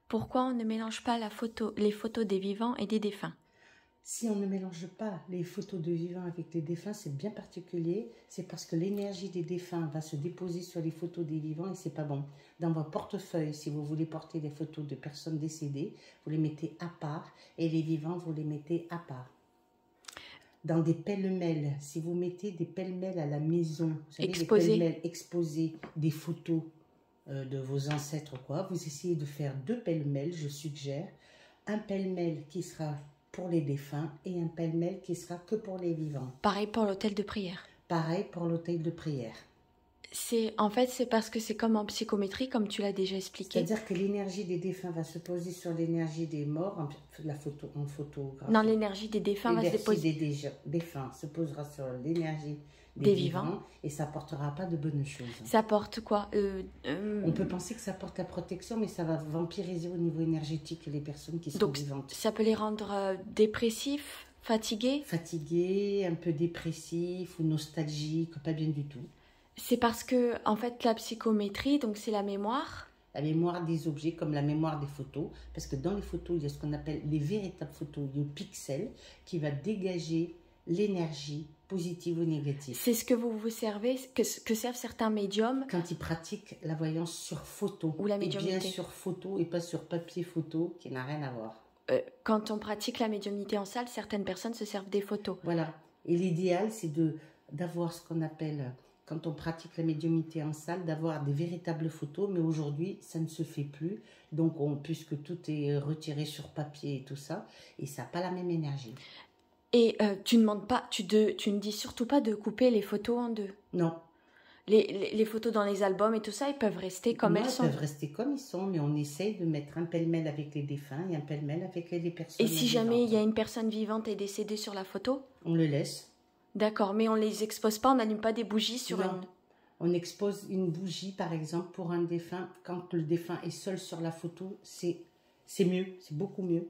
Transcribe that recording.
Pourquoi on ne mélange pas les photos des vivants et des défunts? Si on ne mélange pas les photos de vivants avec les défunts, c'est bien particulier. C'est parce que l'énergie des défunts va se déposer sur les photos des vivants et c'est pas bon. Dans vos portefeuilles, si vous voulez porter des photos de personnes décédées, vous les mettez à part et les vivants, vous les mettez à part. Dans des pêle-mêles, si vous mettez des pêle-mêles à la maison, vous savez, des pêle-mêles exposés, des photos de vos ancêtres ou quoi, vous essayez de faire 2 pêle-mêles, je suggère. Un pêle-mêle qui sera pour les défunts et un pêle-mêle qui sera que pour les vivants. Pareil pour l'autel de prière. Pareil pour l'autel de prière. En fait, c'est parce que c'est comme en psychométrie, comme tu l'as déjà expliqué. C'est-à-dire que l'énergie des défunts va se poser sur l'énergie des morts, en photographie. Non, l'énergie des défunts va se poser. L'énergie des défunts se posera sur l'énergie des vivants et ça portera pas de bonnes choses. Ça porte quoi? On peut penser que ça porte la protection, mais ça va vampiriser au niveau énergétique les personnes qui sont Donc, vivantes. Ça peut les rendre dépressifs, fatigués? Fatigués, un peu dépressifs ou nostalgiques, pas bien du tout. C'est parce que, en fait, la psychométrie, donc c'est la mémoire. La mémoire des objets comme la mémoire des photos, parce que dans les photos, il y a ce qu'on appelle les véritables photos, il y a le pixel qui va dégager l'énergie positive ou négative. C'est ce que vous servez, que servent certains médiums. Quand ils pratiquent la voyance sur photo. Ou la médiumnité. Et bien sur photo et pas sur papier photo, qui n'a rien à voir. Quand on pratique la médiumnité en salle, certaines personnes se servent des photos. Voilà. Et l'idéal, c'est d'avoir ce qu'on appelle, quand on pratique la médiumnité en salle, d'avoir des véritables photos. Mais aujourd'hui, ça ne se fait plus. Donc, puisque tout est retiré sur papier et tout ça, et ça n'a pas la même énergie. Et tu ne dis surtout pas de couper les photos en deux. Non. Les photos dans les albums et tout ça, ils peuvent rester comme elles sont. Ils peuvent rester comme ils sont, mais on essaye de mettre un pêle-mêle avec les défunts et un pêle-mêle avec les personnes vivantes. Et si jamais il y a une personne vivante et décédée sur la photo? On le laisse. D'accord, mais on les expose pas, on n'allume pas des bougies sur une... On expose une bougie, par exemple, pour un défunt. Quand le défunt est seul sur la photo, c'est mieux, c'est beaucoup mieux.